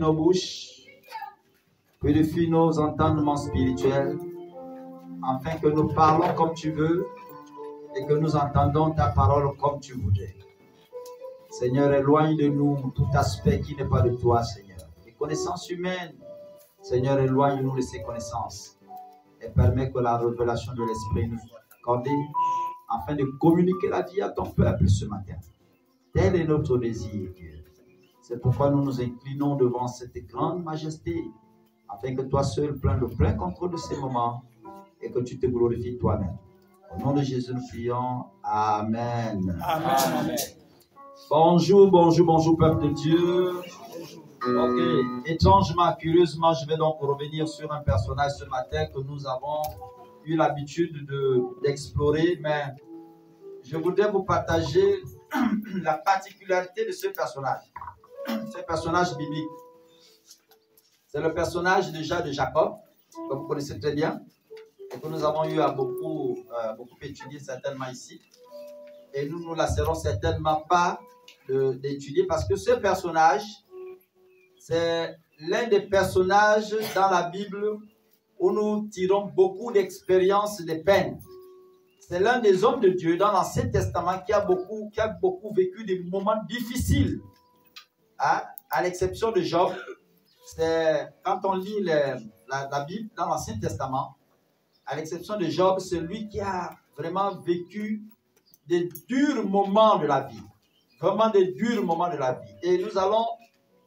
nos bouches, purifie nos entendements spirituels, afin que nous parlons comme tu veux et que nous entendons ta parole comme tu voudrais. Seigneur, éloigne de nous tout aspect qui n'est pas de toi, Seigneur. Les connaissances humaines, Seigneur, éloigne-nous de ces connaissances et permets que la révélation de l'Esprit nous soit accordée afin de communiquer la vie à ton peuple ce matin. Tel est notre désir, Dieu. C'est pourquoi nous nous inclinons devant cette grande majesté, afin que toi seul prennes le plein contrôle de ces moments et que tu te glorifies toi-même. Au nom de Jésus, nous prions. Amen. Amen. Amen. Bonjour, bonjour, bonjour, peuple de Dieu. Ok, étrangement, curieusement, je vais donc revenir sur un personnage ce matin que nous avons eu l'habitude d'explorer, mais je voudrais vous partager la particularité de ce personnage biblique. C'est le personnage déjà de Jacob, que vous connaissez très bien, et que nous avons eu à beaucoup étudier certainement ici. Et nous ne nous lasserons certainement pas d'étudier parce que ce personnage, c'est l'un des personnages dans la Bible où nous tirons beaucoup d'expériences de peine. C'est l'un des hommes de Dieu dans l'Ancien Testament qui a beaucoup vécu des moments difficiles. Hein? À l'exception de Job, c'est quand on lit la Bible dans l'Ancien Testament, à l'exception de Job, c'est lui qui a vraiment vécu des durs moments de la vie. Vraiment des durs moments de la vie. Et nous allons,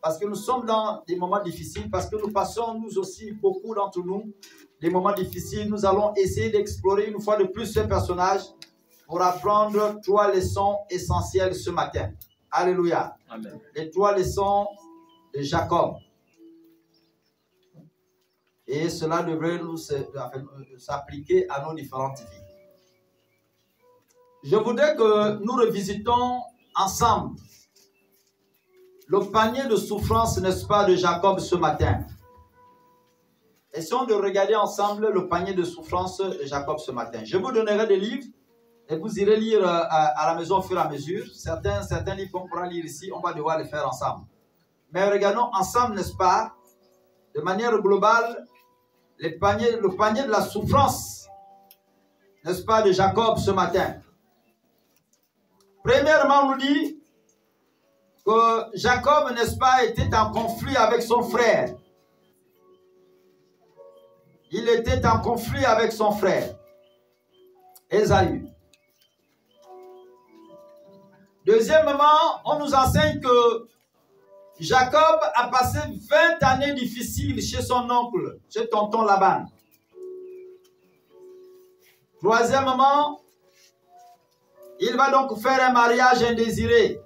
parce que nous sommes dans des moments difficiles, parce que nous passons, nous aussi, beaucoup d'entre nous, des moments difficiles, nous allons essayer d'explorer une fois de plus ce personnage pour apprendre 3 leçons essentielles ce matin. Alléluia. Amen. Les 3 leçons de Jacob. Et cela devrait nous s'appliquer à nos différentes vies. Je voudrais que nous revisitons ensemble le panier de souffrance, n'est-ce pas, de Jacob ce matin. Essayons de regarder ensemble le panier de souffrance de Jacob ce matin. Je vous donnerai des livres et vous irez lire à la maison au fur et à mesure. Certains livres qu'on pourra lire ici, on va devoir les faire ensemble. Mais regardons ensemble, n'est-ce pas, de manière globale, le panier de la souffrance, n'est-ce pas, de Jacob ce matin. Premièrement, on nous dit que Jacob, n'est-ce pas, était en conflit avec son frère. Il était en conflit avec son frère, Ésaü. Deuxièmement, on nous enseigne que Jacob a passé 20 années difficiles chez son oncle, chez tonton Laban. Troisièmement, il va donc faire un mariage indésiré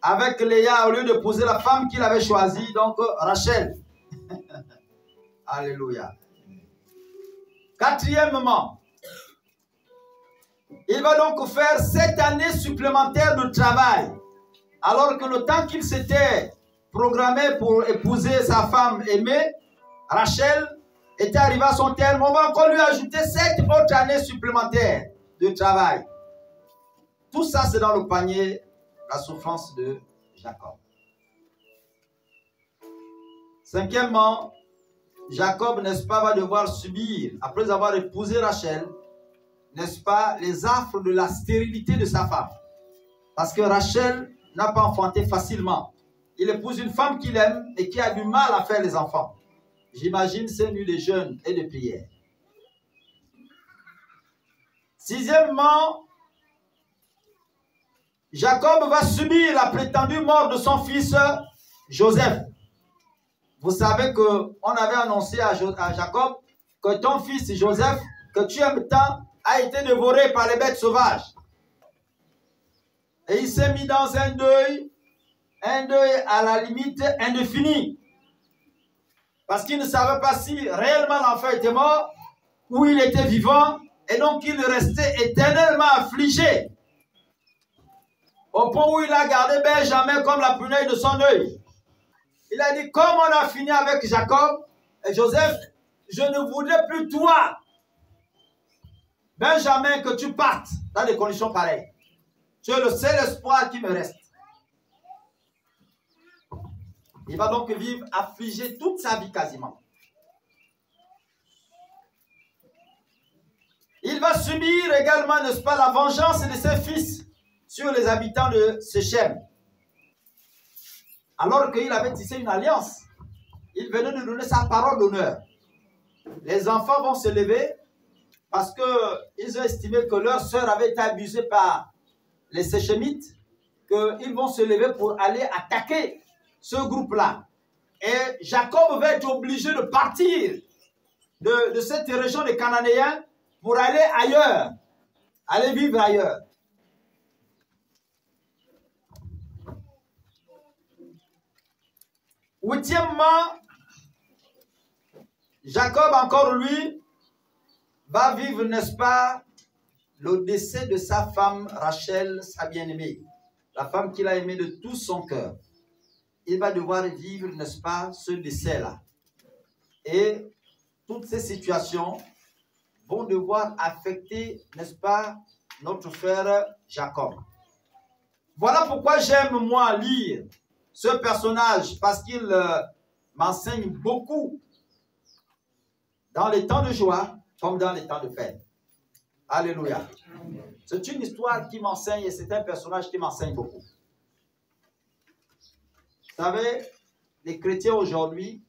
avec Léa au lieu d'épouser la femme qu'il avait choisie, donc Rachel. Alléluia. Quatrièmement, il va donc faire 7 années supplémentaires de travail, alors que le temps qu'il s'était programmé pour épouser sa femme aimée, Rachel, était arrivé à son terme. On va encore lui ajouter 7 autres années supplémentaires de travail. Tout ça, c'est dans le panier, la souffrance de Jacob. Cinquièmement, Jacob, n'est-ce pas, va devoir subir, après avoir épousé Rachel, n'est-ce pas, les affres de la stérilité de sa femme. Parce que Rachel n'a pas enfanté facilement. Il épouse une femme qu'il aime et qui a du mal à faire les enfants. J'imagine ces nuits de jeûne et de prière. Sixièmement, Jacob va subir la prétendue mort de son fils Joseph. Vous savez qu'on avait annoncé à Jacob que ton fils Joseph, que tu aimes tant, a été dévoré par les bêtes sauvages. Et il s'est mis dans un deuil à la limite indéfinie. Parce qu'il ne savait pas si réellement l'enfant était mort ou il était vivant. Et donc il restait éternellement affligé. Au point où il a gardé Benjamin comme la prunelle de son œil. Il a dit, comme on a fini avec Jacob et Joseph, je ne voudrais plus toi, Benjamin, que tu partes dans des conditions pareilles. Tu es le seul espoir qui me reste. Il va donc vivre affligé toute sa vie quasiment. Il va subir également, n'est-ce pas, la vengeance de ses fils sur les habitants de Séchem. Alors qu'il avait tissé une alliance, il venait de donner sa parole d'honneur. Les enfants vont se lever parce qu'ils ont estimé que leur sœur avait été abusée par les Séchemites, qu'ils vont se lever pour aller attaquer ce groupe-là. Et Jacob va être obligé de partir de cette région des Cananéens pour aller ailleurs, aller vivre ailleurs. Huitièmement, Jacob, encore lui, va vivre, n'est-ce pas, le décès de sa femme Rachel, sa bien-aimée, la femme qu'il a aimée de tout son cœur. Il va devoir vivre, n'est-ce pas, ce décès-là. Et toutes ces situations vont devoir affecter, n'est-ce pas, notre frère Jacob. Voilà pourquoi j'aime, moi, lire ce personnage, parce qu'il m'enseigne beaucoup dans les temps de joie comme dans les temps de peine. Alléluia. C'est une histoire qui m'enseigne et c'est un personnage qui m'enseigne beaucoup. Vous savez, les chrétiens aujourd'hui,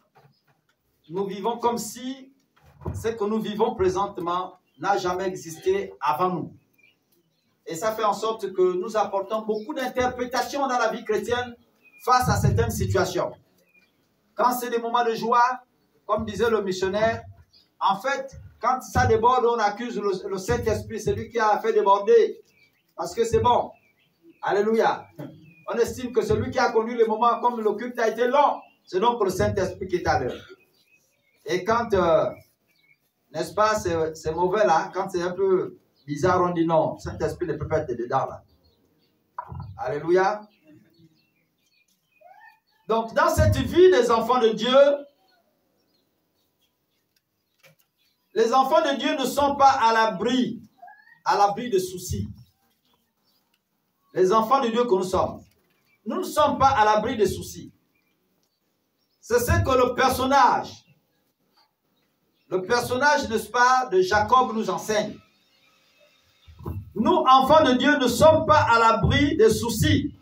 nous vivons comme si ce que nous vivons présentement n'a jamais existé avant nous. Et ça fait en sorte que nous apportons beaucoup d'interprétations dans la vie chrétienne face à certaines situations. Quand c'est des moments de joie, comme disait le missionnaire, en fait, quand ça déborde, on accuse le Saint-Esprit, c'est lui qui a fait déborder, parce que c'est bon. Alléluia. On estime que celui qui a connu les moments comme le culte a été long, c'est donc le Saint-Esprit qui est à l'heure. Et quand, n'est-ce pas, c'est mauvais là, quand c'est un peu bizarre, on dit non, Saint-Esprit ne peut pas être dedans là. Alléluia. Donc, dans cette vie des enfants de Dieu, les enfants de Dieu ne sont pas à l'abri de soucis. Les enfants de Dieu que nous sommes, nous ne sommes pas à l'abri des soucis. C'est ce que le personnage, n'est-ce pas, de Jacob nous enseigne. Nous, enfants de Dieu, ne sommes pas à l'abri des soucis.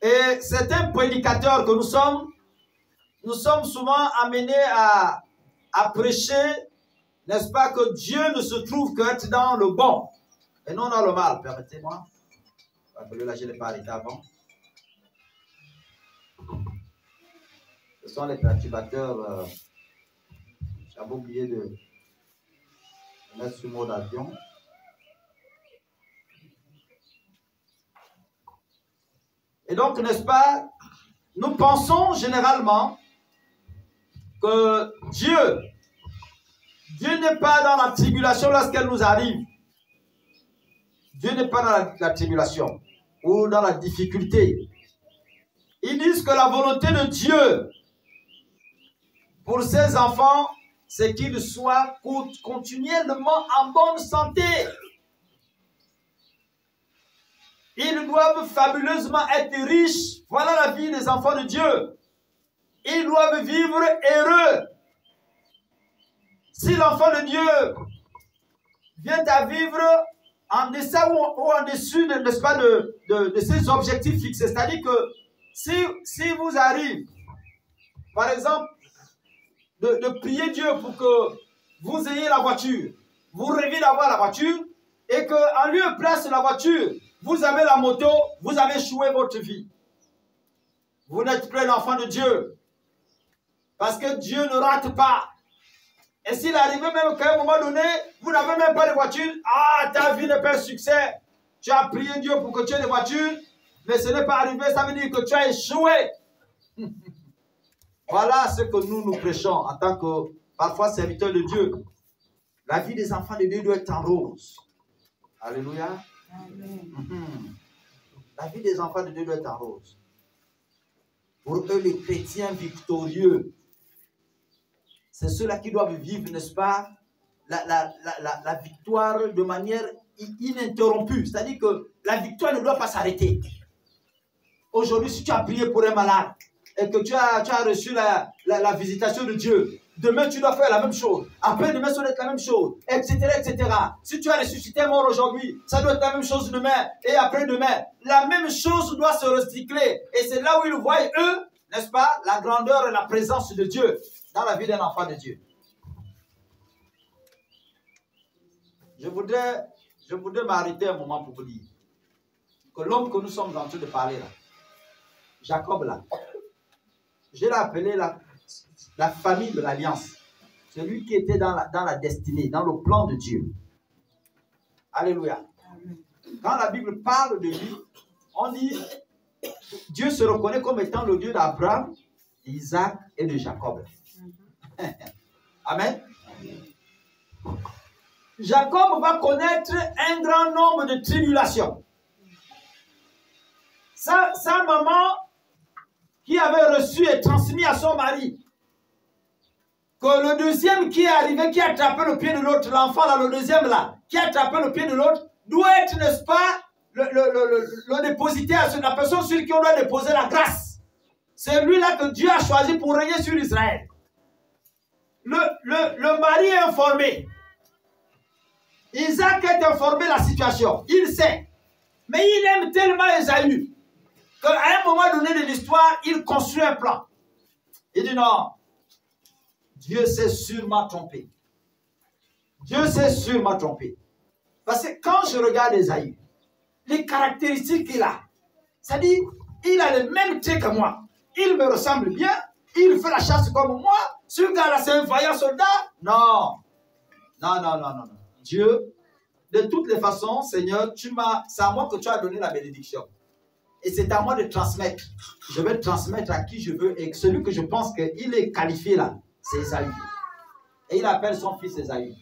Et certains prédicateurs que nous sommes souvent amenés à prêcher, n'est-ce pas, que Dieu ne se trouve qu'être dans le bon et non dans le mal. Permettez-moi. Là, je n'ai pas arrêté avant. Ce sont les perturbateurs. J'avais oublié de mettre sur mode avion. Et donc, n'est-ce pas, nous pensons généralement que Dieu n'est pas dans la tribulation lorsqu'elle nous arrive. Dieu n'est pas dans la tribulation ou dans la difficulté. Ils disent que la volonté de Dieu pour ses enfants, c'est qu'ils soient continuellement en bonne santé. Ils doivent fabuleusement être riches. Voilà la vie des enfants de Dieu. Ils doivent vivre heureux. Si l'enfant de Dieu vient à vivre en deçà ou en dessus, n'est-ce pas, de ses objectifs fixés, c'est-à-dire que si vous arrive, par exemple, de prier Dieu pour que vous ayez la voiture, vous rêvez d'avoir la voiture, et qu'en lieu et place de la voiture, vous avez la moto, vous avez échoué votre vie. Vous n'êtes plus l'enfant de Dieu. Parce que Dieu ne rate pas. Et s'il arrivait même qu'à un moment donné, vous n'avez même pas de voiture, ta vie n'est pas un succès. Tu as prié Dieu pour que tu aies des voitures, mais ce n'est pas arrivé, ça veut dire que tu as échoué. Voilà ce que nous prêchons en tant que, parfois, serviteurs de Dieu. La vie des enfants de Dieu doit être en rose. Alléluia. Amen. La vie des enfants de Dieu doit être en rose. Pour eux, les chrétiens victorieux, c'est ceux-là qui doivent vivre, n'est-ce pas, la victoire de manière ininterrompue. C'est-à-dire que la victoire ne doit pas s'arrêter. Aujourd'hui, si tu as prié pour un malade et que tu as reçu la visitation de Dieu, demain tu dois faire la même chose. Après demain, ça doit être la même chose, etc., etc. Si tu as ressuscité un mort aujourd'hui, ça doit être la même chose demain et après demain. La même chose doit se recycler. Et c'est là où ils voient, eux, n'est-ce pas, la grandeur et la présence de Dieu dans la vie d'un enfant de Dieu. Je voudrais m'arrêter un moment pour vous dire que l'homme que nous sommes en train de parler là, Jacob là, je l'ai appelé la famille de l'alliance. Celui qui était dans la destinée, dans le plan de Dieu. Alléluia. Quand la Bible parle de lui, on dit Dieu se reconnaît comme étant le Dieu d'Abraham, d'Isaac et de Jacob. Amen. Jacob va connaître un grand nombre de tribulations. Sa maman, qui avait reçu et transmis à son mari, que le deuxième qui est arrivé, qui a attrapé le pied de l'autre, l'enfant là, le deuxième là, qui a attrapé le pied de l'autre, doit être, n'est-ce pas, le dépositaire, la personne sur qui on doit déposer la grâce. C'est lui-là que Dieu a choisi pour régner sur Israël. Le mari est informé. Isaac est informé de la situation. Il sait. Mais il aime tellement Esaü qu'à un moment donné de l'histoire, il construit un plan. Il dit non, Dieu s'est sûrement trompé. Dieu s'est sûrement trompé. Parce que quand je regarde Esaü, les caractéristiques qu'il a, c'est-à-dire, il a les mêmes traits que moi. Il me ressemble bien, il fait la chasse comme moi. Ce gars-là, c'est un vaillant soldat. Non. Non, non, non, non. Dieu, de toutes les façons, Seigneur, c'est à moi que tu as donné la bénédiction. Et c'est à moi de transmettre. Je vais transmettre à qui je veux. Et celui que je pense qu'il est qualifié là, c'est Esaü. Et il appelle son fils Esaü.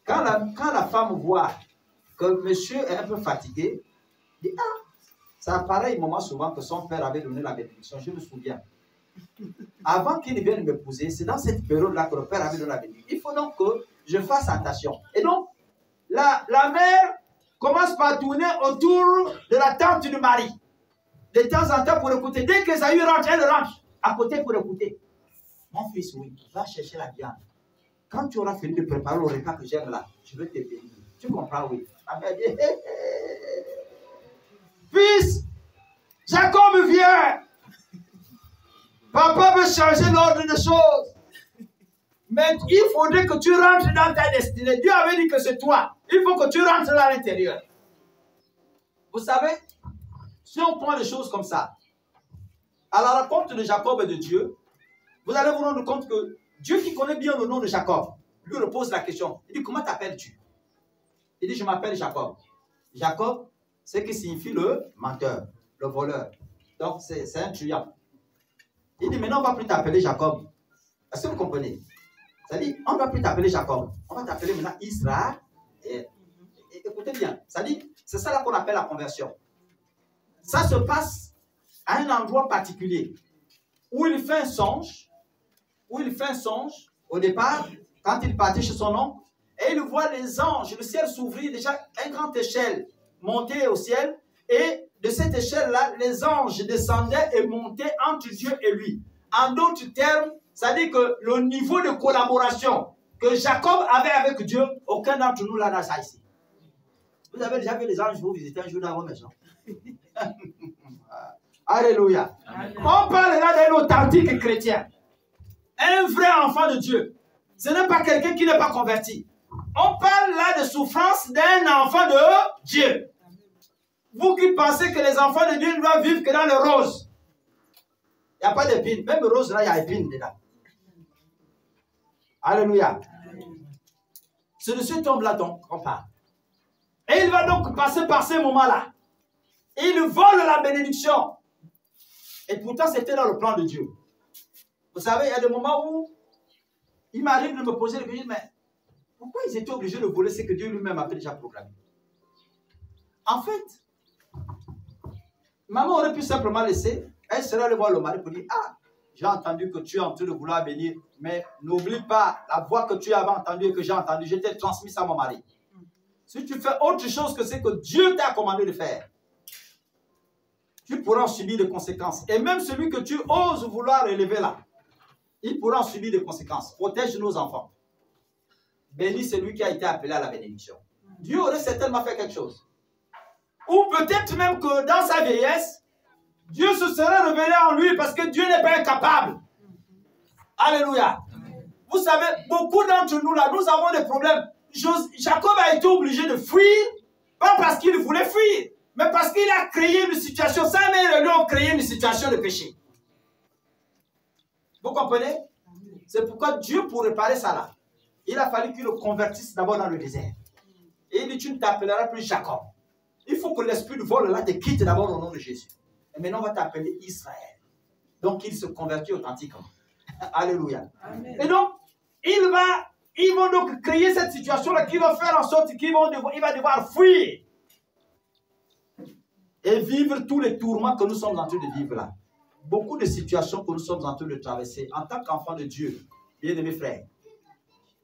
Quand la femme voit que monsieur est un peu fatigué, il dit, ah, c'est à pareil moment souvent que son père avait donné la bénédiction. Je me souviens. Avant qu'il ne vienne m'épouser, c'est dans cette période-là que le père avait donné la bénédiction. Il faut donc que je fasse attention. Et donc, la mère commence par tourner autour de la tente du mari. De temps en temps pour écouter. Dès que Esaü rentre, elle rentre à côté pour écouter. Mon fils, oui, va chercher la viande. Quand tu auras fini de préparer le repas que j'aime là, je vais te bénir. Tu comprends, oui. La mère dit, fils, Jacob vient. Papa veut changer l'ordre des choses. Mais il faudrait que tu rentres dans ta destinée. Dieu avait dit que c'est toi. Il faut que tu rentres là à l'intérieur. Vous savez, si on prend les choses comme ça, à la rencontre de Jacob et de Dieu, vous allez vous rendre compte que Dieu qui connaît bien le nom de Jacob, lui repose la question. Il dit, comment t'appelles-tu? Il dit, je m'appelle Jacob. Jacob, c'est ce qui signifie le menteur, le voleur. Donc, c'est un truand. Il dit, maintenant, on ne va plus t'appeler Jacob. Est-ce que vous comprenez? C'est-à-dire, on ne va plus t'appeler Jacob. On va t'appeler maintenant Israël. Et écoutez bien, c'est ça là qu'on appelle la conversion. Ça se passe à un endroit particulier où il fait un songe. Au départ, quand il partait chez son oncle, et il voit les anges, le ciel s'ouvrir, déjà une grande échelle monter au ciel, et de cette échelle-là, les anges descendaient et montaient entre Dieu et lui. En d'autres termes, ça dit que le niveau de collaboration que Jacob avait avec Dieu, aucun d'entre nous n'a ça ici. Vous avez déjà vu les anges vous visiter un jour dans vos maisons. Alléluia. Amen. On parle là d'un authentique chrétien. Un vrai enfant de Dieu. Ce n'est pas quelqu'un qui n'est pas converti. On parle là de souffrance d'un enfant de Dieu. Vous qui pensez que les enfants de Dieu ne doivent vivre que dans le rose. Il n'y a pas d'épines. Même le rose là, il y a épines dedans. Alléluia. C'est de cet homme-là donc on parle. Et il va donc passer par ces moments-là. Il vole la bénédiction. Et pourtant, c'était dans le plan de Dieu. Vous savez, il y a des moments où il m'arrive de me poser la question, mais pourquoi ils étaient obligés de voler ce que Dieu lui-même avait déjà programmé? En fait, maman aurait pu simplement laisser, elle serait allée voir le mari pour dire, ah, j'ai entendu que tu es en train de vouloir bénir, mais n'oublie pas la voix que tu avais entendue et que j'ai entendue, je t'ai transmis à mon mari. Si tu fais autre chose que ce que Dieu t'a commandé de faire, tu pourras en subir des conséquences. Et même celui que tu oses vouloir élever là, il pourra en subir des conséquences. Protège nos enfants. Bénis celui qui a été appelé à la bénédiction. Dieu aurait certainement fait quelque chose. Ou peut-être même que dans sa vieillesse, Dieu se serait révélé en lui parce que Dieu n'est pas incapable. Alléluia. Vous savez, beaucoup d'entre nous là, nous avons des problèmes. Jacob a été obligé de fuir, pas parce qu'il voulait fuir, mais parce qu'il a créé une situation. Sa mère et lui ont créé une situation de péché. Vous comprenez? C'est pourquoi Dieu, pour réparer ça là, il a fallu qu'il le convertisse d'abord dans le désert. Et il dit, tu ne t'appelleras plus Jacob. Il faut que l'esprit de vol là te quitte d'abord au nom de Jésus. Et maintenant on va t'appeler Israël. Donc il se convertit authentiquement. Alléluia. Amen. Et donc, ils vont donc créer cette situation-là qui va faire en sorte qu'il va devoir fuir. Et vivre tous les tourments que nous sommes en train de vivre là. Beaucoup de situations que nous sommes en train de traverser en tant qu'enfants de Dieu, bien-aimés frères,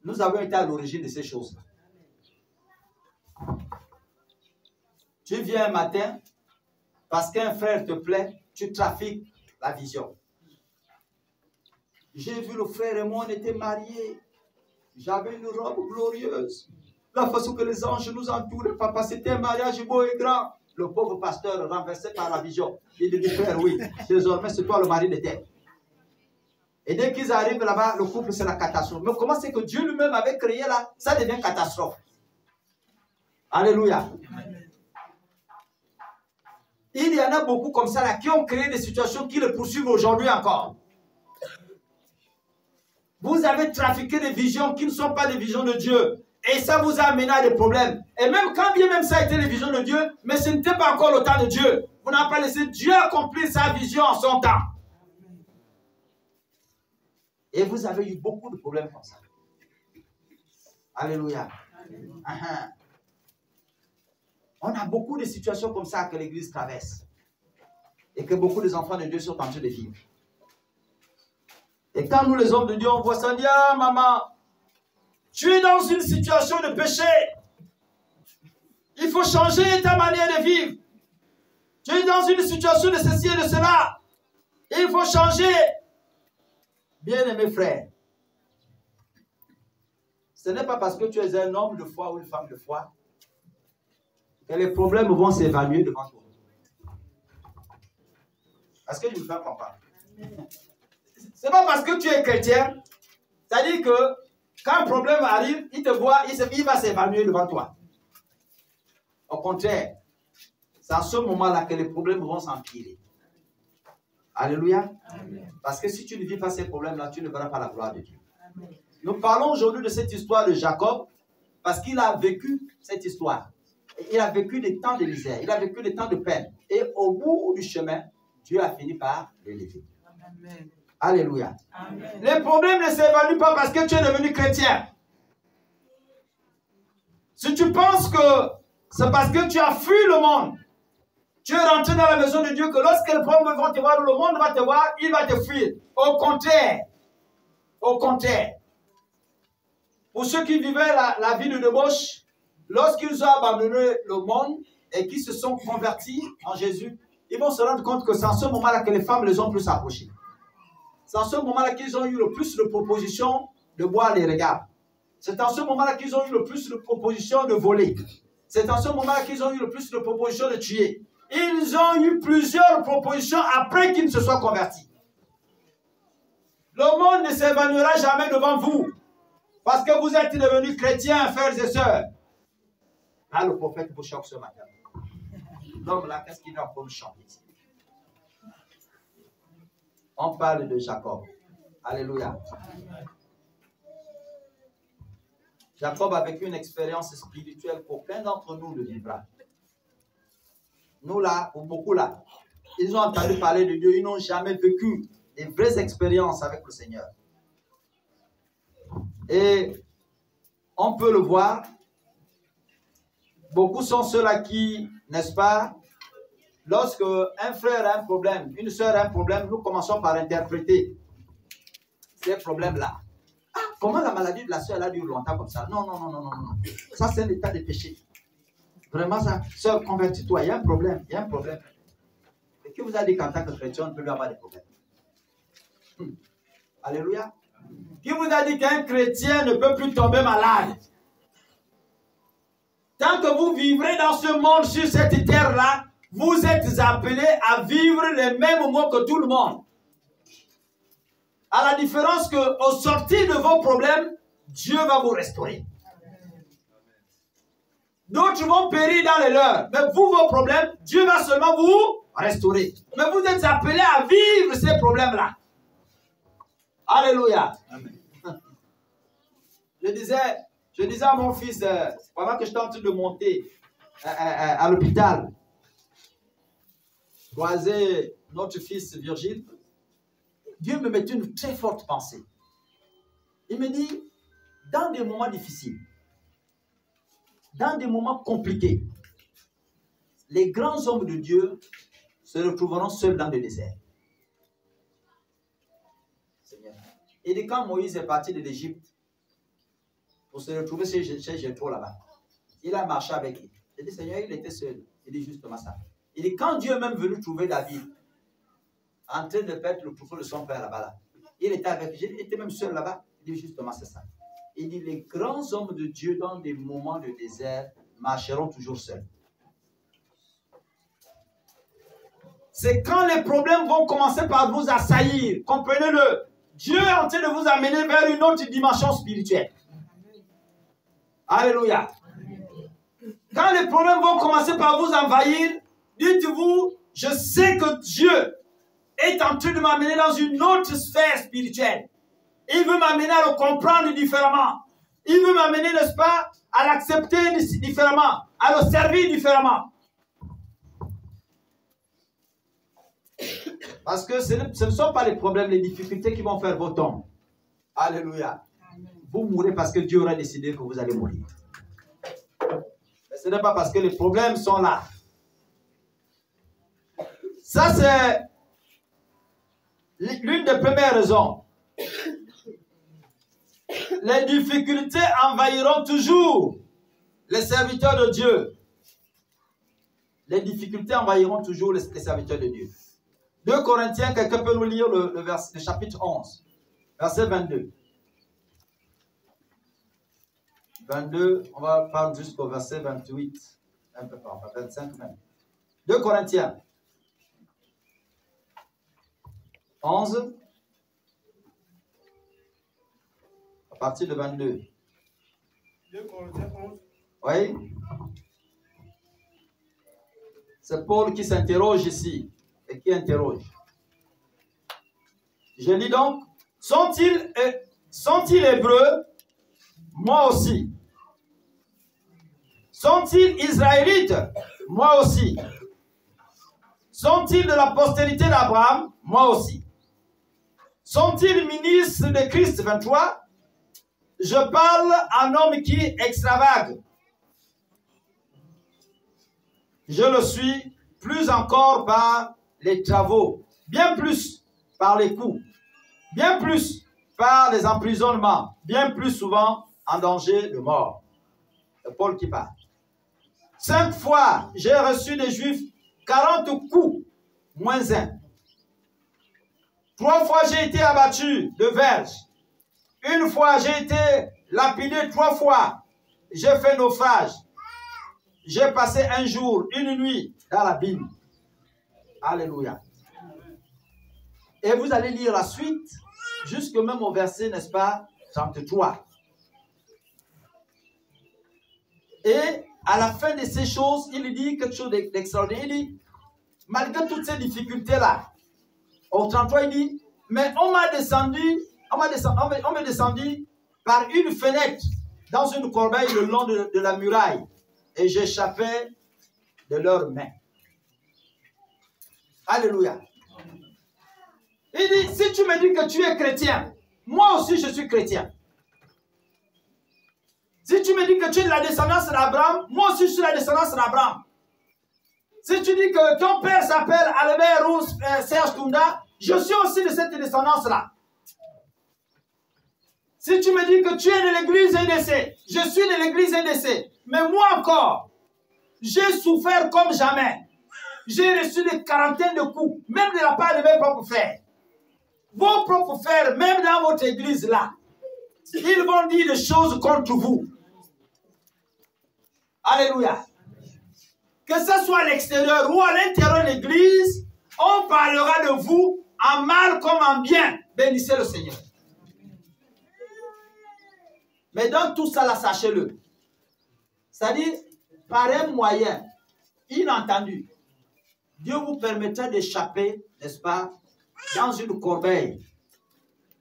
nous avons été à l'origine de ces choses-là. Tu viens un matin, parce qu'un frère te plaît, tu trafiques la vision. J'ai vu le frère et moi, on était mariés. J'avais une robe glorieuse. La façon que les anges nous entouraient, papa, c'était un mariage beau et grand. Le pauvre pasteur renversé par la vision. Il dit, frère, oui, désormais c'est toi le mari de terre. Et dès qu'ils arrivent là-bas, le couple c'est la catastrophe. Mais comment c'est que Dieu lui-même avait créé là, ça devient catastrophe. Alléluia. Il y en a beaucoup comme ça là, qui ont créé des situations qui le poursuivent aujourd'hui encore. Vous avez trafiqué des visions qui ne sont pas des visions de Dieu. Et ça vous a amené à des problèmes. Et même quand bien même ça a été les visions de Dieu, mais ce n'était pas encore le temps de Dieu. Vous n'avez pas laissé Dieu accomplir sa vision en son temps. Et vous avez eu beaucoup de problèmes comme ça. Alléluia. On a beaucoup de situations comme ça que l'Église traverse. Et que beaucoup des enfants de Dieu sont en train de vivre. Et quand nous les hommes de Dieu, on voit ça, on dit, ah maman, tu es dans une situation de péché. Il faut changer ta manière de vivre. Tu es dans une situation de ceci et de cela. Il faut changer. Bien-aimés frères, ce n'est pas parce que tu es un homme de foi ou une femme de foi que les problèmes vont s'évanouir devant toi. Est-ce que je vous fais comprendre? Ce n'est pas parce que tu es chrétien, c'est-à-dire que quand un problème arrive, il te voit, il va s'évanouir devant toi. Au contraire, c'est à ce moment-là que les problèmes vont s'empirer. Alléluia. Amen. Parce que si tu ne vis pas ces problèmes-là, tu ne verras pas la gloire de Dieu. Amen. Nous parlons aujourd'hui de cette histoire de Jacob parce qu'il a vécu cette histoire. Il a vécu des temps de misère, il a vécu des temps de peine. Et au bout du chemin, Dieu a fini par l'élever. Alléluia. Amen. Les problèmes ne s'évaluent pas parce que tu es devenu chrétien. Si tu penses que c'est parce que tu as fui le monde, tu es rentré dans la maison de Dieu, que lorsque les problèmes vont te voir, le monde va te voir, il va te fuir. Au contraire. Au contraire. Pour ceux qui vivaient la vie de débauche, lorsqu'ils ont abandonné le monde et qui se sont convertis en Jésus, ils vont se rendre compte que c'est en ce moment-là que les femmes les ont plus approchés. C'est en ce moment-là qu'ils ont eu le plus de propositions de boire les regards. C'est en ce moment-là qu'ils ont eu le plus de propositions de voler. C'est en ce moment-là qu'ils ont eu le plus de propositions de tuer. Ils ont eu plusieurs propositions après qu'ils ne se soient convertis. Le monde ne s'évanouira jamais devant vous. Parce que vous êtes devenus chrétiens, frères et sœurs. Là, le prophète vous choque ce matin. L'homme là, qu'est-ce qu'il a pour nous chanter? On parle de Jacob. Alléluia. Jacob a vécu une expérience spirituelle qu'aucun d'entre nous ne vivra. Nous là, ou beaucoup là, ils ont entendu parler de Dieu, ils n'ont jamais vécu des vraies expériences avec le Seigneur. Et on peut le voir, beaucoup sont ceux-là qui, n'est-ce pas, lorsque un frère a un problème, une soeur a un problème, nous commençons par interpréter ces problèmes-là. Ah, comment la maladie de la soeur a duré longtemps comme ça? Non, non, non, non, non, non. Ça, c'est un état de péché. Vraiment, ça, soeur, convertis-toi, il y a un problème, il y a un problème. Qui vous a dit qu'en tant que chrétien, on ne peut plus avoir des problèmes? Alléluia. Qui vous a dit qu'un chrétien ne peut plus tomber malade? Tant que vous vivrez dans ce monde, sur cette terre-là, vous êtes appelés à vivre les mêmes mots que tout le monde. À la différence qu'au sortir de vos problèmes, Dieu va vous restaurer. D'autres vont périr dans les leurs. Mais vous, vos problèmes, Dieu va seulement vous restaurer. Mais vous êtes appelés à vivre ces problèmes-là. Alléluia. Amen. Je disais à mon fils, pendant que j'étais en train de monter à l'hôpital, croiser notre fils Virgile, Dieu me mettait une très forte pensée. Il me dit, dans des moments difficiles, dans des moments compliqués, les grands hommes de Dieu se retrouveront seuls dans le désert. Et quand Moïse est parti de l'Égypte pour se retrouver chez Jéthro là-bas, il a marché avec lui. Il dit, Seigneur, il était seul. Il dit justement ça. Il dit, quand Dieu est même venu trouver David, en train de perdre le troupeau de son père là-bas, là, il était avec lui. Il était même seul là-bas. Il dit justement c'est ça. Il dit, les grands hommes de Dieu dans des moments de désert marcheront toujours seuls. C'est quand les problèmes vont commencer par vous assaillir, comprenez-le, Dieu est en train de vous amener vers une autre dimension spirituelle. Alléluia. Quand les problèmes vont commencer par vous envahir, dites-vous, je sais que Dieu est en train de m'amener dans une autre sphère spirituelle. Il veut m'amener à le comprendre différemment. Il veut m'amener, n'est-ce pas, à l'accepter différemment, à le servir différemment. Parce que ce ne sont pas les problèmes, les difficultés qui vont faire vos tombes. Alléluia. Vous mourrez parce que Dieu aura décidé que vous allez mourir. Mais ce n'est pas parce que les problèmes sont là. Ça, c'est l'une des premières raisons. Les difficultés envahiront toujours les serviteurs de Dieu. Les difficultés envahiront toujours les serviteurs de Dieu. 2 Corinthiens, quelqu'un peut nous lire le chapitre 11, verset 22. 22, on va prendre jusqu'au verset 28, un peu par 25 même. 2 Corinthiens 11, à partir de 22. 2 Corinthiens 11. Oui. C'est Paul qui s'interroge ici et qui interroge. Je lis donc, sont-ils hébreux? Moi aussi. Sont-ils israélites? Moi aussi. Sont-ils de la postérité d'Abraham? Moi aussi. Sont-ils ministres de Christ? 23. Je parle à un homme qui extravage. Je le suis plus encore par les travaux, bien plus par les coups, bien plus par les emprisonnements, bien plus souvent en danger de mort. C'est Paul qui parle. 5 fois, j'ai reçu des Juifs 40 coups, moins 1. 3 fois, j'ai été abattu de verge. 1 fois, j'ai été lapidé 3 fois. J'ai fait naufrage. J'ai passé un jour, une nuit dans la Bible. Alléluia. Et vous allez lire la suite, jusque même au verset, n'est-ce pas, 33. Et à la fin de ces choses, il dit quelque chose d'extraordinaire. Il dit, malgré toutes ces difficultés-là, au 33, il dit, mais on m'a descendu par une fenêtre dans une corbeille le long de la muraille. Et j'échappais de leurs mains. Alléluia. Il dit, si tu me dis que tu es chrétien, moi aussi je suis chrétien. Si tu me dis que tu es de la descendance d'Abraham, moi aussi je suis de la descendance d'Abraham. Si tu dis que ton père s'appelle Albert ou Serge Tounda, je suis aussi de cette descendance-là. Si tu me dis que tu es de l'église NDC, je suis de l'église NDC. Mais moi encore, j'ai souffert comme jamais. J'ai reçu des quarantaines de coups, même de la part de mes propres frères. Vos propres frères, même dans votre église là, ils vont dire des choses contre vous. Alléluia. Que ce soit à l'extérieur ou à l'intérieur de l'église, on parlera de vous en mal comme en bien. Bénissez le Seigneur. Mais dans tout ça, là, sachez-le. C'est-à-dire, par un moyen inentendu, Dieu vous permettra d'échapper, n'est-ce pas, dans une corbeille.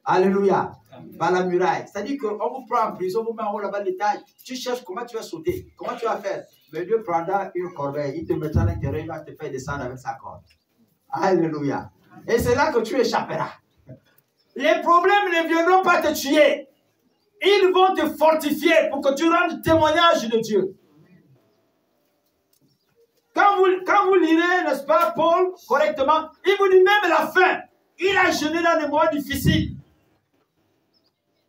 Alléluia. Par la muraille. C'est-à-dire qu'on vous prend en prison, vous met en haut là-bas de l'étage. Tu cherches comment tu vas sauter, comment tu vas faire. Mais Dieu prendra une corbeille, il te mettra à l'intérieur, il va te faire descendre avec sa corde. Alléluia. Et c'est là que tu échapperas. Les problèmes ne viendront pas te tuer. Ils vont te fortifier pour que tu rendes témoignage de Dieu. Quand vous lirez, n'est-ce pas, Paul, correctement, il vous dit même la faim. Il a jeûné dans des moments difficiles.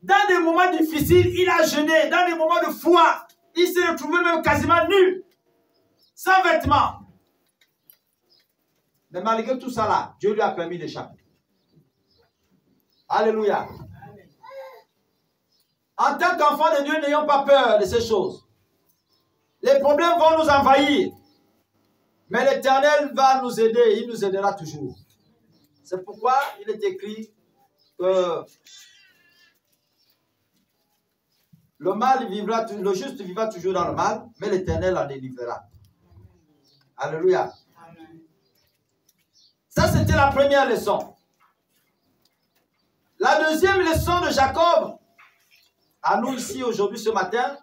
Dans des moments difficiles, il a jeûné. Dans des moments de foi, il s'est retrouvé même quasiment nu, sans vêtements. Mais malgré tout ça là, Dieu lui a permis d'échapper. Alléluia. En tant qu'enfants de Dieu, n'ayons pas peur de ces choses. Les problèmes vont nous envahir. Mais l'Éternel va nous aider, il nous aidera toujours. C'est pourquoi il est écrit que le mal vivra, le juste vivra toujours dans le mal, mais l'Éternel en délivrera. Alléluia. Ça, c'était la première leçon. La deuxième leçon de Jacob, à nous ici aujourd'hui, ce matin,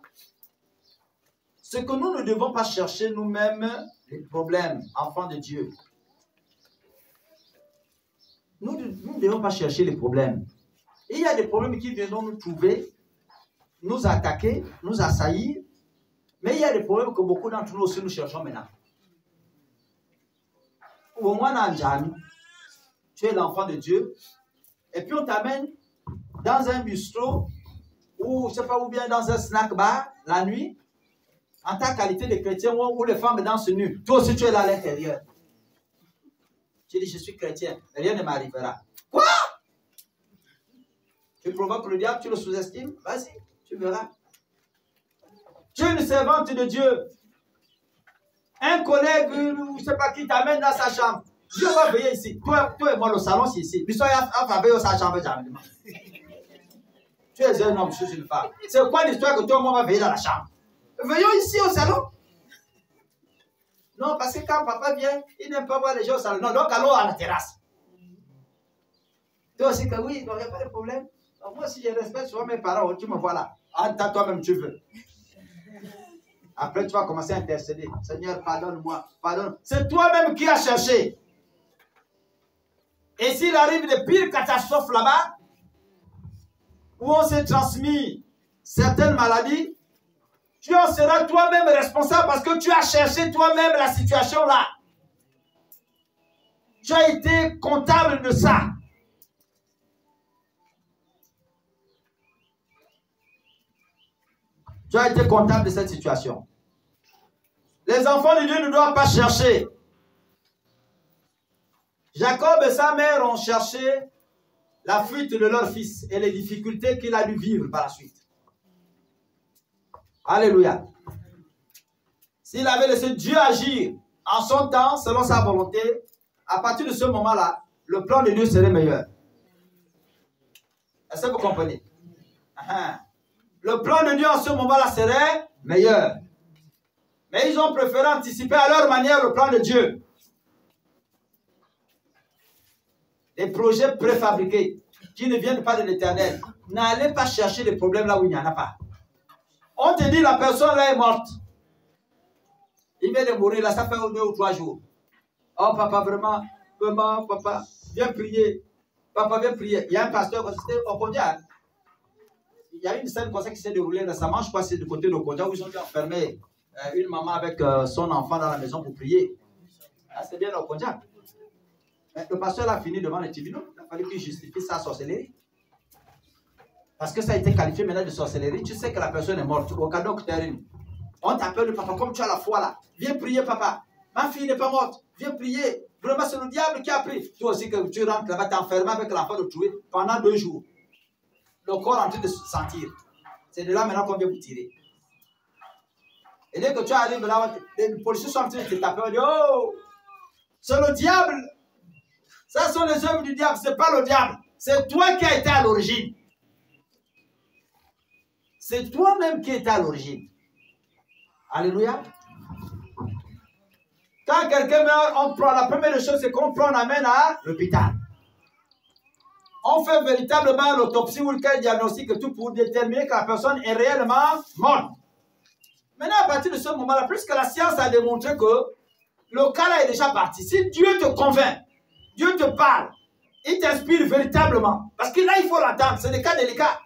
c'est que nous ne devons pas chercher nous-mêmes les problèmes, enfants de Dieu. Nous ne devons pas chercher les problèmes. Il y a des problèmes qui viendront nous trouver, nous attaquer, nous assaillir, mais il y a des problèmes que beaucoup d'entre nous aussi nous cherchons maintenant. Au moins, tu es l'enfant de Dieu, et puis on t'amène dans un bistrot, ou je ne sais pas où bien dans un snack bar, la nuit, en ta qualité de chrétien, où les femmes dansent nues. Toi aussi, tu es là à l'intérieur. Tu dis, je suis chrétien, rien ne m'arrivera. Quoi? Tu provoques le diable, tu le sous-estimes? Vas-y, tu verras. Tu es une servante de Dieu. Un collègue, je ne sais pas qui, t'amène dans sa chambre. Dieu va veiller ici. Toi et moi, le salon, c'est ici. Mais soyez à veiller dans sa chambre, jamais. Tu es un homme, je suis une femme. C'est quoi l'histoire que toi et moi, on va veiller dans la chambre? Veillons ici au salon. Non, parce que quand papa vient, il n'aime pas voir les gens au salon. Non, donc allons à la terrasse. Toi aussi, que oui, il n'y a pas de problème. Donc, moi, si je respecte souvent mes parents, tu me vois là. En tant toi-même, tu veux. Après, tu vas commencer à intercéder. Seigneur, pardonne-moi, pardonne. C'est toi-même qui as cherché. Et s'il arrive de pires catastrophes là-bas, où on s'est transmis certaines maladies, tu en seras toi-même responsable parce que tu as cherché toi-même la situation là. Tu as été comptable de ça. Tu as été comptable de cette situation. Les enfants de Dieu ne doivent pas chercher. Jacob et sa mère ont cherché la fuite de leur fils et les difficultés qu'il a dû vivre par la suite. Alléluia. S'il avait laissé Dieu agir en son temps, selon sa volonté, à partir de ce moment-là, le plan de Dieu serait meilleur. Est-ce que vous comprenez? Le plan de Dieu en ce moment-là serait meilleur. Mais ils ont préféré anticiper à leur manière le plan de Dieu. Des projets préfabriqués qui ne viennent pas de l'Éternel. N'allez pas chercher des problèmes là où il n'y en a pas. On te dit la personne là est morte. Il vient de mourir là, ça fait 2 ou 3 jours. Oh papa, vraiment, maman, papa, viens prier. Papa, viens prier. Il y a un pasteur, c'était au Kondia. Il y a une scène comme ça qui s'est déroulée récemment, je crois que c'est du côté de Kondia, où ils ont dû enfermer une maman avec son enfant dans la maison pour prier. C'est bien au Kondia. Le pasteur a fini devant les tribunaux. Il a fallu qu'il justifie sa sorcellerie. Parce que ça a été qualifié maintenant de sorcellerie. Tu sais que la personne est morte. Au cadeau que tu as. On t'appelle le papa, comme tu as la foi là. Viens prier, papa. Ma fille n'est pas morte. Viens prier. Vraiment, c'est le diable qui a pris. Toi aussi, que tu rentres là-bas, t'enfermes avec l'enfant de tuer pendant 2 jours. Le corps en train de se sentir. C'est de là maintenant qu'on vient vous tirer. Et dès que tu arrives là, les policiers sont en train de te taper. On dit, oh, c'est le diable. Ça sont les œuvres du diable. Ce n'est pas le diable. C'est toi qui as été à l'origine. C'est toi-même qui étais à l'origine. Alléluia. Quand quelqu'un meurt, on prend la première chose, c'est qu'on prend, on amène à l'hôpital. On fait véritablement l'autopsie ou le cas diagnostic et tout pour déterminer que la personne est réellement morte. Maintenant, à partir de ce moment-là, puisque la science a démontré que le cas là est déjà parti, si Dieu te convainc, Dieu te parle, il t'inspire véritablement. Parce que là, il faut l'entendre, c'est des cas délicats.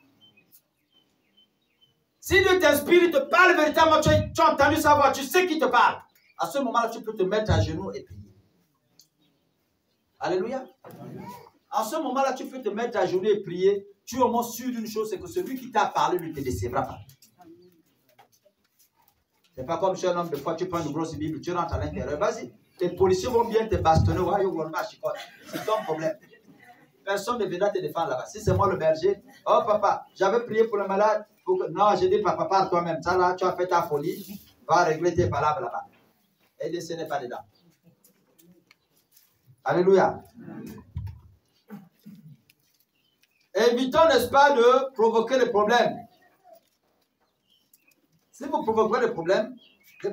Si Dieu t'inspire, il te parle véritablement, tu as entendu sa voix, tu sais qu'il te parle. À ce moment-là, tu peux te mettre à genoux et prier. Alléluia. À ce moment-là, tu peux te mettre à genoux et prier. Tu es au moins sûr d'une chose, c'est que celui qui t'a parlé ne te décevra pas. C'est pas comme chez un homme, des fois tu prends une grosse Bible, tu rentres à l'intérieur, vas-y. Les policiers vont bien te bastonner, c'est ton problème. Personne ne viendra te défendre là-bas. Si c'est moi le berger, oh papa, j'avais prié pour le malade. Non, j'ai dit papa, pars toi-même. Ça là, tu as fait ta folie, va régler tes palabres là-bas. Et ce n'est pas dedans. Alléluia. Évitons, n'est-ce pas, de provoquer les problèmes. Si vous provoquez les problèmes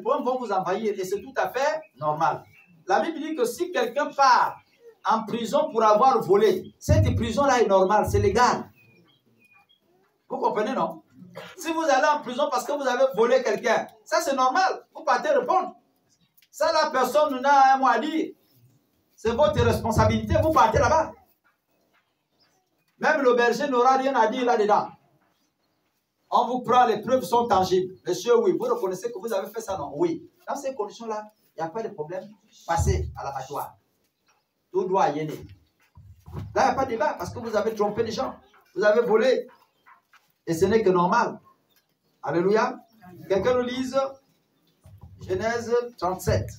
vont vous envahir et c'est tout à fait normal. La Bible dit que si quelqu'un part en prison pour avoir volé, cette prison-là est normale, c'est légal. Vous comprenez, non? Si vous allez en prison parce que vous avez volé quelqu'un, ça c'est normal, vous partez répondre. Ça, la personne n'a un mot à dire. C'est votre responsabilité, vous partez là-bas. Même le berger n'aura rien à dire là-dedans. On vous prend, les preuves sont tangibles. Monsieur, oui, vous reconnaissez que vous avez fait ça, non? Oui. Dans ces conditions-là, il n'y a pas de problème. Passez à l'abattoir. Tout doit y aller. Là, il n'y a pas de débat parce que vous avez trompé les gens. Vous avez volé. Et ce n'est que normal. Alléluia. Quelqu'un nous lise Genèse 37.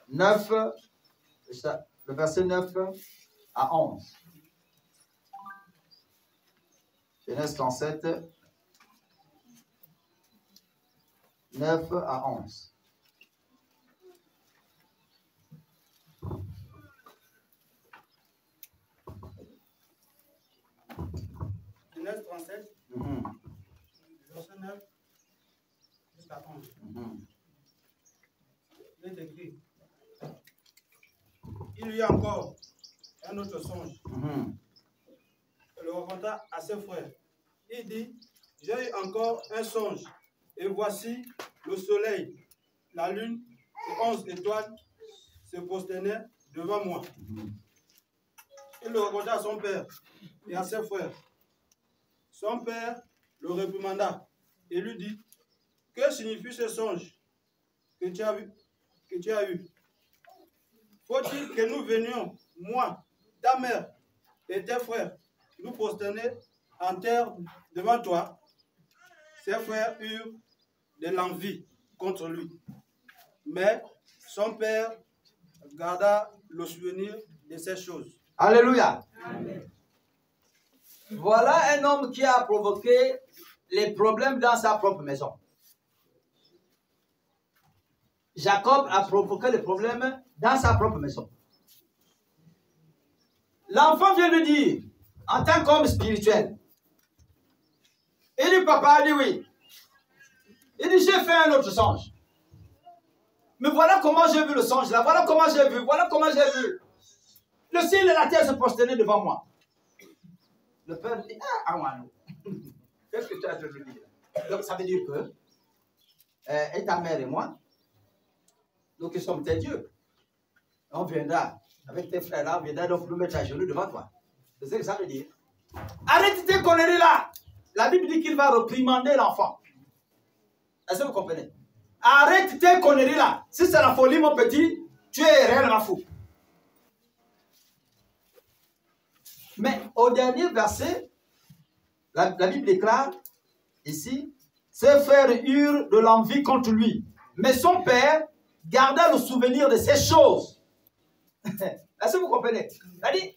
9, le verset 9 à 11. Genèse 37, 9 à 11. Genèse 37, verset 9 jusqu'à 11. Il est écrit. Il y a encore un autre songe. Il le raconta à ses frères. Il dit, j'ai eu encore un songe, et voici le soleil, la lune et 11 étoiles se prosternaient devant moi. Il le raconta à son père et à ses frères. Son père le réprimanda et lui dit, que signifie ce songe que tu as eu? Faut-il que nous venions, moi, ta mère et tes frères, nous prosterner en terre devant toi? Ses frères eurent de l'envie contre lui. Mais son père garda le souvenir de ces choses. Alléluia. Amen. Voilà un homme qui a provoqué les problèmes dans sa propre maison. Jacob a provoqué les problèmes dans sa propre maison. L'enfant vient lui dire, en tant qu'homme spirituel, il dit, papa, il dit oui. Il dit, j'ai fait un autre songe. Mais voilà comment j'ai vu le songe là, voilà comment j'ai vu, Le ciel et la terre se prosternaient devant moi. Le père dit, qu'est-ce que tu as dit? Donc ça veut dire que, et ta mère et moi, nous qui sommes tes dieux, on viendra, avec tes frères là, on viendra donc nous mettre à genoux devant toi. C'est ce que ça veut dire. Arrête tes conneries là. La Bible dit qu'il va réprimander l'enfant. Est-ce que vous comprenez? Arrête tes conneries là. Si c'est la folie, mon petit, tu es réellement fou. Mais au dernier verset, la Bible déclare ici, ses frères eurent de l'envie contre lui. Mais son père garda le souvenir de ces choses. Est-ce que vous comprenez? C'est-à-dire,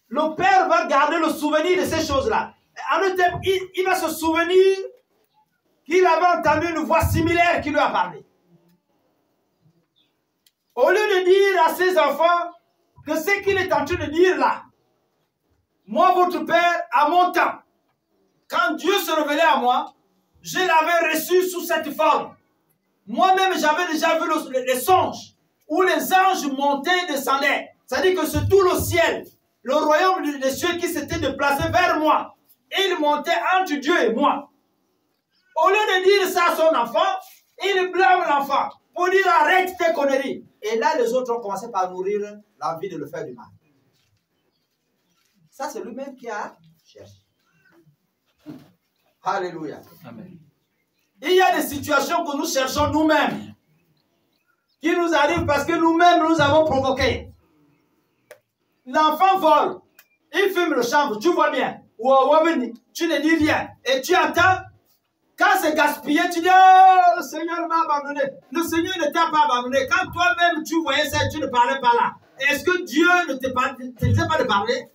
le Père va garder le souvenir de ces choses-là. En un terme, il va se souvenir qu'il avait entendu une voix similaire qui lui a parlé. Au lieu de dire à ses enfants que ce qu'il est en train de dire là, moi, votre Père, à mon temps, quand Dieu se révélait à moi, je l'avais reçu sous cette forme. Moi-même, j'avais déjà vu les songes où les anges montaient et descendaient. C'est-à-dire que c'est tout le ciel, le royaume des cieux qui s'était déplacé vers moi. Et il montait entre Dieu et moi. Au lieu de dire ça à son enfant, il blâme l'enfant pour dire arrête tes conneries. Et là, les autres ont commencé par nourrir l'envie de le faire du mal. Ça, c'est lui-même qui a cherché. Alléluia. Amen. Il y a des situations que nous cherchons nous-mêmes, qui nous arrivent parce que nous-mêmes nous avons provoqué. L'enfant vole, il fume le chanvre, tu vois bien. Tu ne dis rien. Et tu attends, quand c'est gaspillé, tu dis oh, le Seigneur m'a abandonné. Le Seigneur ne t'a pas abandonné. Quand toi-même tu voyais ça, tu ne parlais pas là. Est-ce que Dieu ne te disait pas de parler?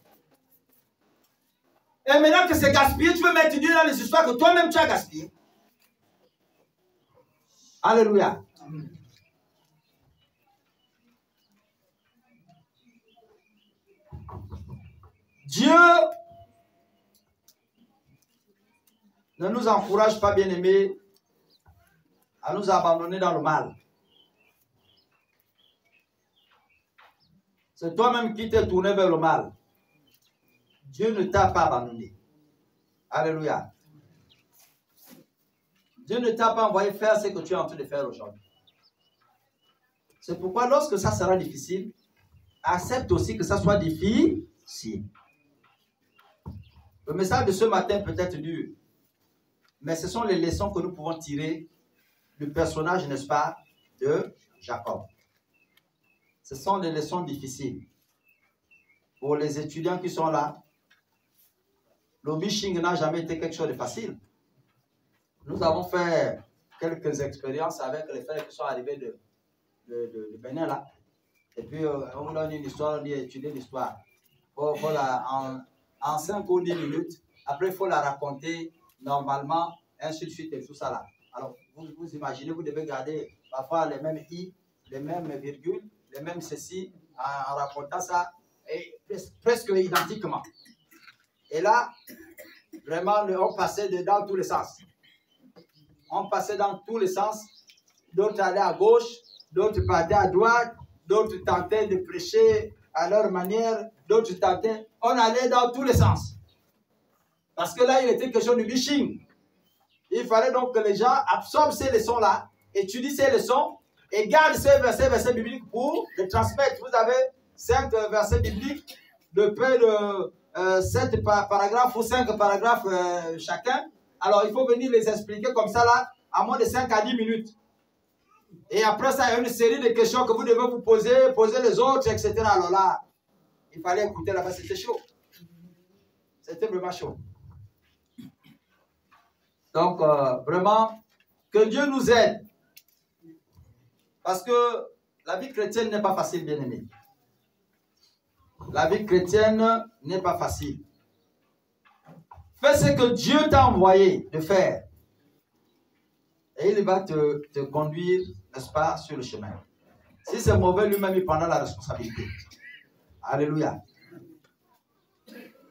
Et maintenant que c'est gaspillé, tu veux mettre Dieu dans les histoires que toi-même tu as gaspillé. Alléluia. Dieu ne nous encourage pas, bien-aimés, à nous abandonner dans le mal. C'est toi-même qui t'es tourné vers le mal. Dieu ne t'a pas abandonné. Alléluia. Dieu ne t'a pas envoyé faire ce que tu es en train de faire aujourd'hui. C'est pourquoi lorsque ça sera difficile, accepte aussi que ça soit difficile. Le message de ce matin peut être dur, mais ce sont les leçons que nous pouvons tirer du personnage, n'est-ce pas, de Jacob. Ce sont des leçons difficiles. Pour les étudiants qui sont là, le bishing n'a jamais été quelque chose de facile. Nous avons fait quelques expériences avec les frères qui sont arrivés de Bénin là. Et puis on nous donne une histoire, on dit étudier l'histoire. En 5 ou 10 minutes. Après, il faut la raconter normalement, ainsi de suite et tout ça là. Alors, vous imaginez, vous devez garder parfois les mêmes i, les mêmes virgules, les mêmes ceci, en racontant ça, et presque identiquement. Et là, vraiment, on passait dans tous les sens. On passait dans tous les sens. D'autres allaient à gauche, d'autres partaient à droite, d'autres tentaient de prêcher à leur manière, d'autres tentaient. On allait dans tous les sens. Parce que là, il était question du bishing. Il fallait donc que les gens absorbent ces leçons-là, étudient ces leçons et gardent ces versets bibliques pour les transmettre. Vous avez 5 versets bibliques de près de 7 paragraphes ou 5 paragraphes chacun. Alors, il faut venir les expliquer comme ça, là, à moins de 5 à 10 minutes. Et après ça, il y a une série de questions que vous devez vous poser les autres, etc. Alors là, il fallait écouter là-bas, c'était chaud. C'était vraiment chaud. Donc, vraiment, que Dieu nous aide. Parce que la vie chrétienne n'est pas facile, bien aimé. La vie chrétienne n'est pas facile. Fais ce que Dieu t'a envoyé de faire. Et il va te conduire, n'est-ce pas, sur le chemin. Si c'est mauvais, lui-même, il prendra la responsabilité. Alléluia.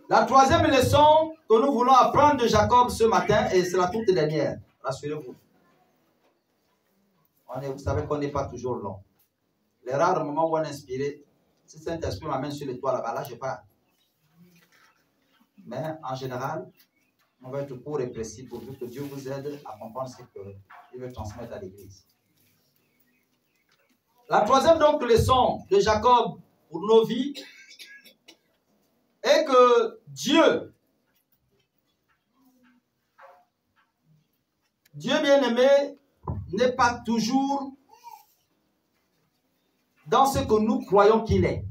La troisième leçon que nous voulons apprendre de Jacob ce matin, et c'est la toute dernière, rassurez-vous. Vous savez qu'on n'est pas toujours long. Les rares moments où on est inspiré, si Saint-Esprit m'amène sur les toits là-bas, là je pars. Mais en général, on va être court et précis pourvu que Dieu vous aide à comprendre ce qu'il veut transmettre à l'Église. La troisième donc leçon de Jacob pour nos vies est que Dieu bien-aimé, n'est pas toujours dans ce que nous croyons qu'il est.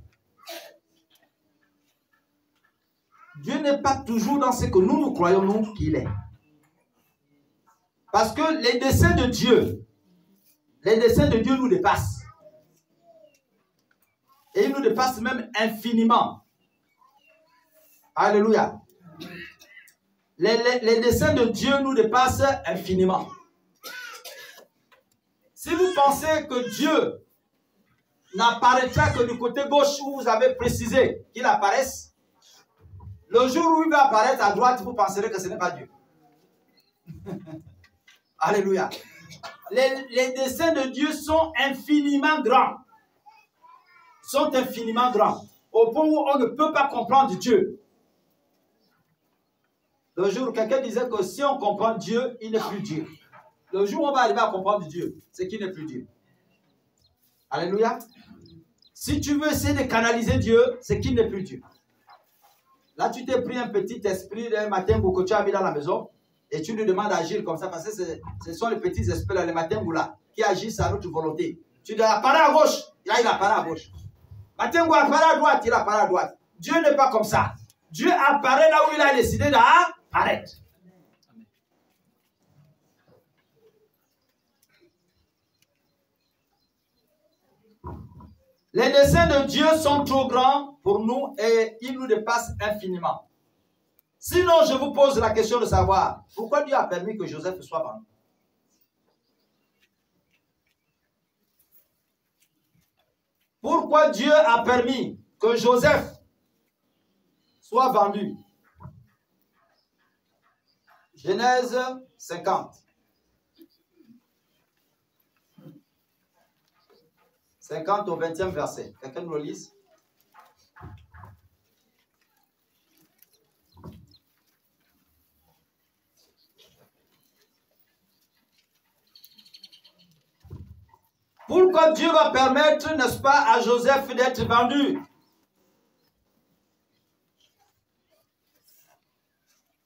Dieu n'est pas toujours dans ce que nous croyons nous qu'il est. Parce que les desseins de Dieu nous dépassent. Et il nous dépasse même infiniment. Alléluia. Les desseins de Dieu nous dépassent infiniment. Si vous pensez que Dieu n'apparaîtra que du côté gauche où vous avez précisé qu'il apparaisse, le jour où il va apparaître à droite, vous penserez que ce n'est pas Dieu. Alléluia. Les desseins de Dieu sont infiniment grands. Sont infiniment grands. Au point où on ne peut pas comprendre Dieu. Le jour où quelqu'un disait que si on comprend Dieu, il n'est plus Dieu. Le jour où on va arriver à comprendre Dieu, c'est qu'il n'est plus Dieu. Alléluia. Si tu veux essayer de canaliser Dieu, c'est qu'il n'est plus Dieu. Là, tu t'es pris un petit esprit un matin que tu as mis dans la maison et tu lui demandes d'agir comme ça parce que ce sont les petits esprits là, les matins là, qui agissent à notre volonté. Tu dis apparaît à gauche, là il apparaît à gauche. Matin apparaît à droite, il apparaît à droite. Dieu n'est pas comme ça. Dieu apparaît là où il a décidé d'apparaître. Les desseins de Dieu sont trop grands pour nous et ils nous dépassent infiniment. Sinon, je vous pose la question de savoir pourquoi Dieu a permis que Joseph soit vendu. Pourquoi Dieu a permis que Joseph soit vendu? Genèse 50. 50 au 20e verset. Quelqu'un nous le lise? Pourquoi Dieu va permettre, n'est-ce pas, à Joseph d'être vendu?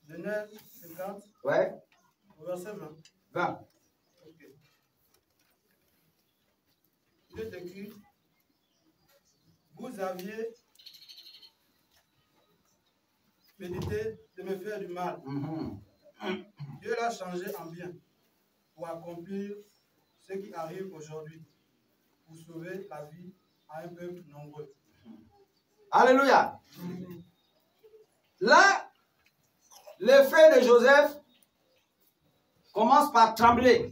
Genèse 50. Ouais. Verset 20. 20. Il est écrit, vous aviez médité de me faire du mal. Dieu l'a changé en bien pour accomplir ce qui arrive aujourd'hui, pour sauver la vie à un peuple nombreux. Alléluia. Là, les frères de Joseph commencent par trembler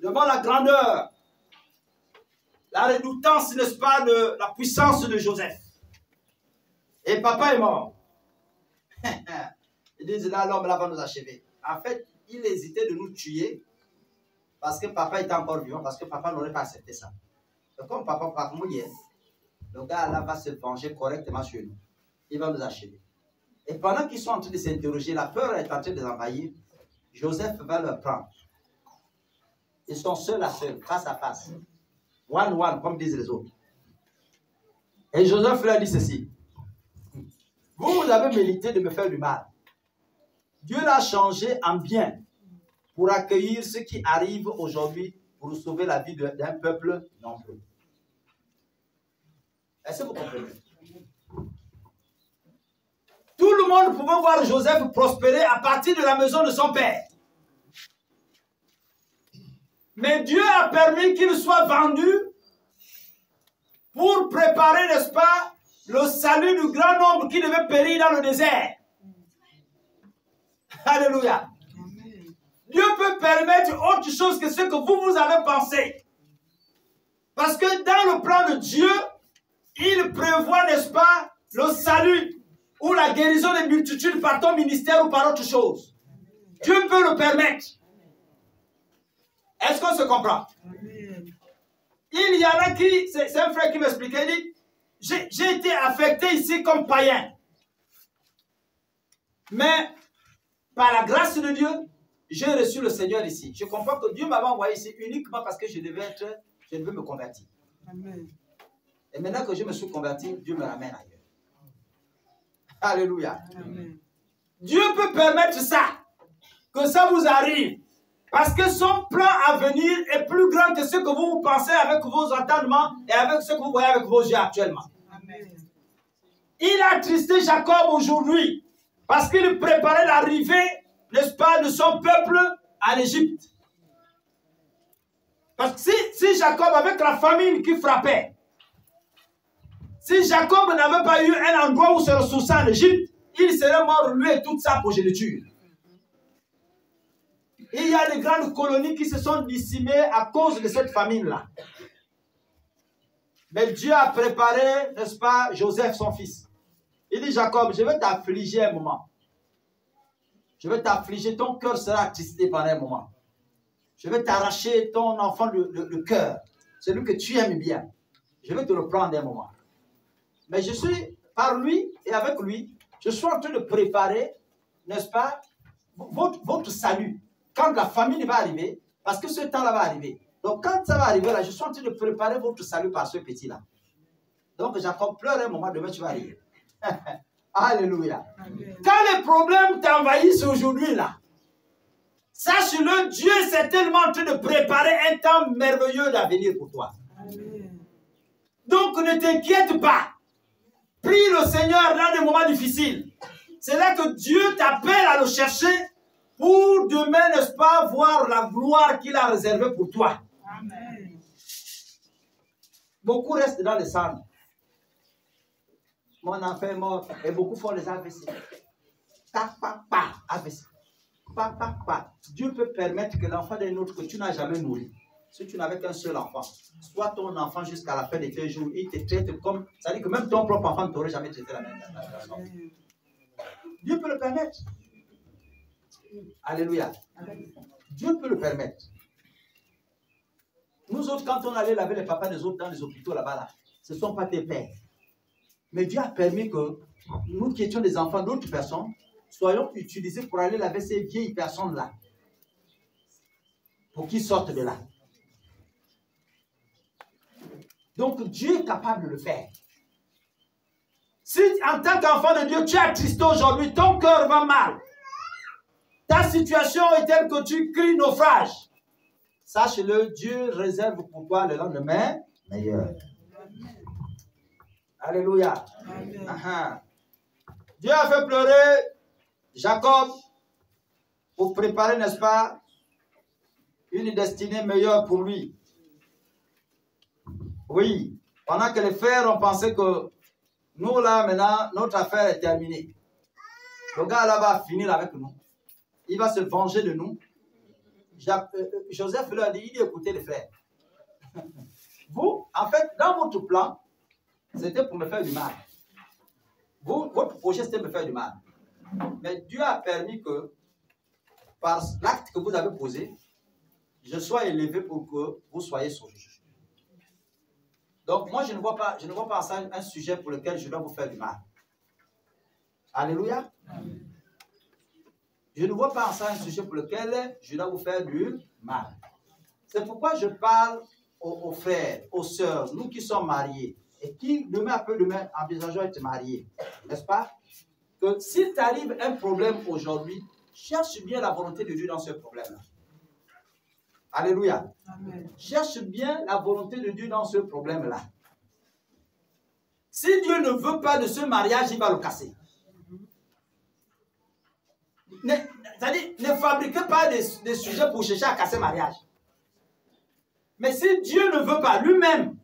devant la grandeur, la redoutance, n'est-ce pas, de la puissance de Joseph. Et papa est mort. Ils disent là, l'homme là va nous achever. En fait, il hésitait de nous tuer parce que papa était encore vivant, parce que papa n'aurait pas accepté ça. Donc comme papa part mouillé, le gars là va se venger correctement sur nous. Il va nous achever. Et pendant qu'ils sont en train de s'interroger, la peur est en train de les envahir, Joseph va leur prendre. Ils sont seuls à seuls, face à face. One, comme disent les autres. Et Joseph leur dit ceci. Vous avez mérité de me faire du mal. Dieu l'a changé en bien pour accueillir ce qui arrive aujourd'hui pour sauver la vie d'un peuple nombreux. Est-ce que vous comprenez? Tout le monde pouvait voir Joseph prospérer à partir de la maison de son père. Mais Dieu a permis qu'il soit vendu pour préparer, n'est-ce pas, le salut du grand nombre qui devait périr dans le désert. Alléluia. Dieu peut permettre autre chose que ce que vous avez pensé. Parce que dans le plan de Dieu, il prévoit, n'est-ce pas, le salut ou la guérison des multitudes par ton ministère ou par autre chose. Dieu peut le permettre. Est-ce qu'on se comprend? Il y en a qui, c'est un frère qui m'expliquait, il dit, j'ai été affecté ici comme païen. Mais par la grâce de Dieu, j'ai reçu le Seigneur ici. Je comprends que Dieu m'avait envoyé ici uniquement parce que je devais me convertir. Amen. Et maintenant que je me suis converti, Dieu me ramène ailleurs. Alléluia. Amen. Dieu peut permettre ça, que ça vous arrive. Parce que son plan à venir est plus grand que ce que vous pensez avec vos entendements et avec ce que vous voyez avec vos yeux actuellement. Amen. Il a attristé Jacob aujourd'hui parce qu'il préparait l'arrivée, n'est-ce pas, de son peuple en Égypte. Parce que si Jacob, avec la famine qui frappait, Si Jacob n'avait pas eu un endroit où se ressourcer en Égypte, il serait mort, lui et toute sa progéniture. Il y a des grandes colonies qui se sont dissimées à cause de cette famine-là. Mais Dieu a préparé, n'est-ce pas, Joseph, son fils. Il dit, Jacob, je vais t'affliger un moment. Je vais t'affliger, ton cœur sera attristé pendant un moment. Je vais t'arracher ton enfant le cœur, celui que tu aimes bien. Je vais te reprendre un moment. Mais je suis, par lui et avec lui, je suis en train de préparer, n'est-ce pas, votre salut. Quand la famine va arriver, parce que ce temps-là va arriver. Donc quand ça va arriver là, je suis en train de préparer votre salut par ce petit-là. Donc Jacob pleure un moment, demain tu vas arriver. Alléluia. Amen. Quand les problèmes t'envahissent aujourd'hui là, sache-le, Dieu est tellement en train de préparer un temps merveilleux d'avenir pour toi. Amen. Donc ne t'inquiète pas. Prie le Seigneur dans des moments difficiles. C'est là que Dieu t'appelle à le chercher pour demain, n'est-ce pas, voir la gloire qu'il a réservée pour toi. Amen. Beaucoup restent dans les cendres. Mon enfant est mort et beaucoup font les AVC. AVC. Dieu peut permettre que l'enfant d'un autre que tu n'as jamais nourri, si tu n'avais qu'un seul enfant, soit ton enfant jusqu'à la fin de tes jours, il te traite comme, ça veut dire que même ton propre enfant ne t'aurait jamais traité la même façon. Dieu peut le permettre. Alléluia. Dieu peut le permettre. Nous autres, quand on allait laver les papas des autres dans les hôpitaux là-bas, là, ce ne sont pas tes pères. Mais Dieu a permis que nous qui étions des enfants d'autres personnes, soyons utilisés pour aller laver ces vieilles personnes-là. Pour qu'ils sortent de là. Donc Dieu est capable de le faire. Si en tant qu'enfant de Dieu, tu es attristé aujourd'hui, ton cœur va mal. Ta situation est telle que tu cries naufrage. Sache-le, Dieu réserve pour toi le lendemain meilleur. Alléluia. Dieu a fait pleurer Jacob pour préparer, n'est-ce pas, une destinée meilleure pour lui. Oui, pendant que les frères ont pensé que nous là maintenant, notre affaire est terminée. Le gars là va finir avec nous. Il va se venger de nous. Joseph leur dit, il dit, écoutez les frères. Vous, en fait, dans votre plan, c'était pour me faire du mal. Vous, votre projet, c'était de me faire du mal. Mais Dieu a permis que, par l'acte que vous avez posé, je sois élevé pour que vous soyez sauvés. Donc, moi, je ne vois pas en ça un sujet pour lequel je dois vous faire du mal. Alléluia. Je ne vois pas en ça un sujet pour lequel je dois vous faire du mal. C'est pourquoi je parle aux frères, aux sœurs, nous qui sommes mariés, et qui, demain après demain, envisageons d'être mariés. N'est-ce pas? Que s'il t'arrive un problème aujourd'hui, cherche bien la volonté de Dieu dans ce problème-là. Alléluia. Amen. Cherche bien la volonté de Dieu dans ce problème-là. Si Dieu ne veut pas de ce mariage, il va le casser. C'est-à-dire, ne fabriquez pas des sujets pour chercher à casser le mariage. Mais si Dieu ne veut pas, lui-même,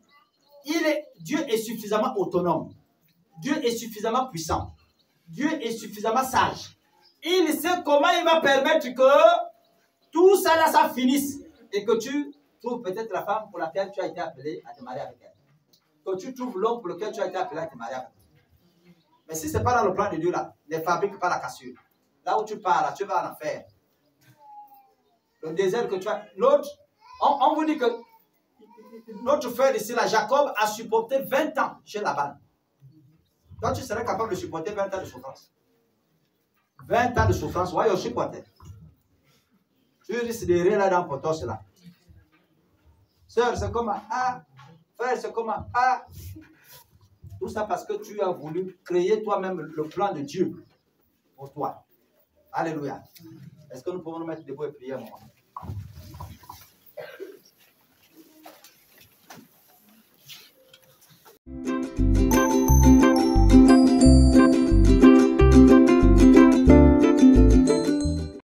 Dieu est suffisamment autonome. Dieu est suffisamment puissant. Dieu est suffisamment sage. Il sait comment il va permettre que tout ça là, ça finisse. Et que tu trouves peut-être la femme pour laquelle tu as été appelé à te marier avec elle. Que tu trouves l'homme pour lequel tu as été appelé à te marier avec elle. Mais si ce n'est pas dans le plan de Dieu là, ne fabrique pas la cassure. Là où tu pars, là, tu vas en faire. Le désert que tu as. L'autre, on vous dit que notre frère ici, là, Jacob, a supporté 20 ans chez Laban. Toi, tu serais capable de supporter 20 ans de souffrance. 20 ans de souffrance, ouais, je supporte. Tu risques de rire là dans le potos là. Sœur, c'est comme frère, c'est comme tout ça parce que tu as voulu créer toi-même le plan de Dieu pour toi. Alléluia. Est-ce que nous pouvons nous mettre debout et prier un moment?